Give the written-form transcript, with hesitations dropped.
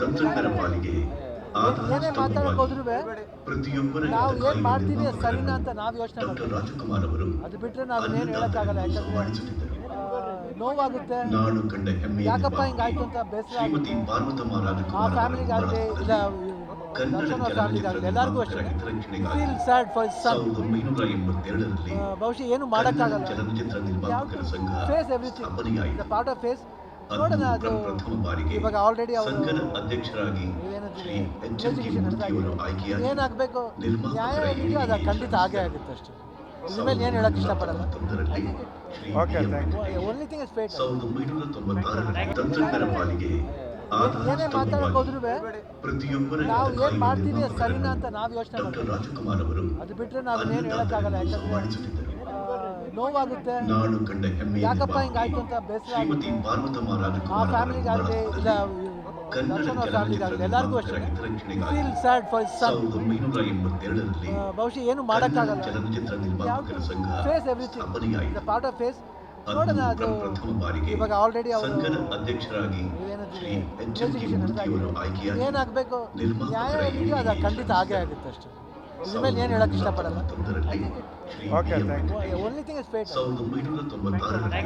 ತಂತ್ರಜ್ಞರ ಪಾಲಿಗೆ ಏನೇ ಮಾತಾಡಕ್ ಹೋದ್ರು ಪ್ರತಿಯೊಬ್ಬರ ನಾವು ಹಿತ ಏನ್ ಮಾಡ್ತೀವಿ ಕಾಯುವ ಸರಿನಾ ಅಂತ ನಾವು ಯೋಚನೆ ಡಾಕ್ಟರ್ ಮಾಡ್ತೀವಿ. ರಾಜಕುಮಾರ್ ಅವರು ಅದು ಬಿಟ್ಟರೆ ನಾವು ಏನು ಹೇಳಕ್ಕಾಗಲ್ಲ. ಯಾಕಂದ್ರೆ ಸಮ್ಮಾನಿಸುತ್ತಿದ್ದರು. ನೋವಾಗುತ್ತೆ, ನಾಡು ಕಂಡ ಹೆಮ್ಮೆಯ ಯಾಕಪ್ಪ ನಿರ್ಮಾಪಕಿ ಹಿಂಗಾಯ್ತು ಅಂತ ಬೇಸರ ಶ್ರೀಮತಿ ಆಗುತ್ತೆ. ಪಾರ್ವತಮ್ಮ ಆ ರಾಜಕುಮಾರ್ ಅವರ ಫ್ಯಾಮಿಲಿಗಾಗಲಿ ಇಲ್ಲ ಕನ್ನಡ ದರ್ಶನ್ ಅವ್ರ ಫ್ಯಾಮಿಲಿಗಾಗಲಿ ಎಲ್ಲರಿಗೂ ಅಷ್ಟೇ ಹಿತರಕ್ಷಣೆಗಾಗಿ ಫೀಲ್ ಸ್ಯಾಡ್ ಫಾರ್ ಸನ್. 1982ರಲ್ಲಿ ಬಹುಶಃ ಏನು ಕನ್ನಡ ಮಾಡೋಕ್ಕಾಗಲ್ಲ. ಚಲನಚಿತ್ರ ನಿರ್ಮಾಪಕರ ಸಂಘ ಫೇಸ್ ಎವ್ರಿಥಿಂಗ್ ಸ್ಥಾಪನೆಯಾಯಿತು. ಪಾರ್ಟ್ ಆಫ್ ಫೇಸ್ ನೋಡೋಣ. ಅದು ಪ್ರಥಮ ಬಾರಿಗೆ ಇವಾಗ ಆಲ್ರೆಡಿ ಅವರು ಸಂಘದ ಅಧ್ಯಕ್ಷರಾಗಿ ಶ್ರೀ ಎಚ್ ಎನ್ ಕೆ ಮೂರ್ತಿಯವರು ಆಯ್ಕೆಯಾಗಿ ಏನಾಗಬೇಕು ನ್ಯಾಯ ನಿರ್ಮಾಪಕರ ಏನಿದೆಯೋ ಅದು ಖಂಡಿತ ಆಗೇ ಆಗುತ್ತೆ ಅಷ್ಟೇ. ಇನ್ಮೇಲೆ ಏನು ಹೇಳಕ್ ಇಷ್ಟಪಡಲ್ಲ. 1991ರಲ್ಲಿ ಓನ್ಲಿ ಥಿಂಗ್ ಇಸ್ ಫೇಟ್. 1996ರಲ್ಲಿ ತಂತ್ರಜ್ಞರ ಪಾಲಿಗೆ ಏನೇ ಮಾತಾಡಕ್ ಹೋದ್ರು ಪ್ರತಿಯೊಬ್ಬರ ನಾವು ಹಿತ ಏನ್ ಕಾಯುವ ಮಾಡ್ತೀವಿ ನಿರ್ಮಾಪಕರನ್ನು ಸರಿನಾ ಅಂತ ನಾವು ಯೋಚನೆ ಡಾಕ್ಟರ್ ಮಾಡ್ತೀವಿ. ರಾಜಕುಮಾರ್ ಅವರು ಅದು ಬಿಟ್ಟರೆ ನಾವು ಏನು ಹೇಳಕ್ಕಾಗಲ್ಲ. ಯಾಕಂದ್ರೆ ಸಮ್ಮಾನಿಸುತ್ತಿದ್ದರು. ನೋವಾಗುತ್ತೆ, ನಾಡು ಕಂಡ ಹೆಮ್ಮೆಯ ಯಾಕಪ್ಪ ನಿರ್ಮಾಪಕಿ ಹಿಂಗಾಯ್ತು ಅಂತ ಬೇಸರ ಶ್ರೀಮತಿ ಆಗುತ್ತೆ. ಪಾರ್ವತಮ್ಮ ಆ ರಾಜಕುಮಾರ್ ಫ್ಯಾಮಿಲಿಗಾಗಲಿ ಇಲ್ಲ ಕನ್ನಡ ದರ್ಶನ್ ಅವ್ರ ಚಲನಚಿತ್ರ ಫ್ಯಾಮಿಲಿಗಾಗಲಿ ಎಲ್ಲರಿಗೂ ಅಷ್ಟೇ ಹಿತರಕ್ಷಣೆಗಾಗಿ ಫೀಲ್ ಸ್ಯಾಡ್ ಫಾರ್ ಸನ್. 1982ರಲ್ಲಿ ಬಹುಶಃ ಏನು ಕನ್ನಡ ಮಾಡೋಕ್ಕಾಗಲ್ಲ. ಚಲನಚಿತ್ರ ನಿರ್ಮಾಪಕರ ಸಂಘ ಫೇಸ್ ಎವ್ರಿಥಿಂಗ್ ಸ್ಥಾಪನೆಯಾಯಿತು. ಪಾರ್ಟ್ ಆಫ್ ಫೇಸ್ ನೋಡೋಣ. ಅದು ಪ್ರಥಮ ಬಾರಿಗೆ ಇವಾಗ ಆಲ್ರೆಡಿ ಅವರು ಸಂಘದ ಅಧ್ಯಕ್ಷರಾಗಿ ಶ್ರೀ ಎಚ್ ಎನ್ ಕೆ ಮೂರ್ತಿಯವರು ಆಯ್ಕೆಯಾಗಿ ಏನಾಗಬೇಕು ನ್ಯಾಯ ನಿರ್ಮಾಪಕರ ಏನಿದೆಯೋ ಅದು ಖಂಡಿತ ಆಗೇ ಆಗುತ್ತೆ ಅಷ್ಟೇ. ಇನ್ಮೇಲೆ ಏನು ಹೇಳಕ್ ಇಷ್ಟಪಡಲ್ಲ. 1991ರಲ್ಲಿ Shri only thing is fate. 1996ರಲ್ಲಿ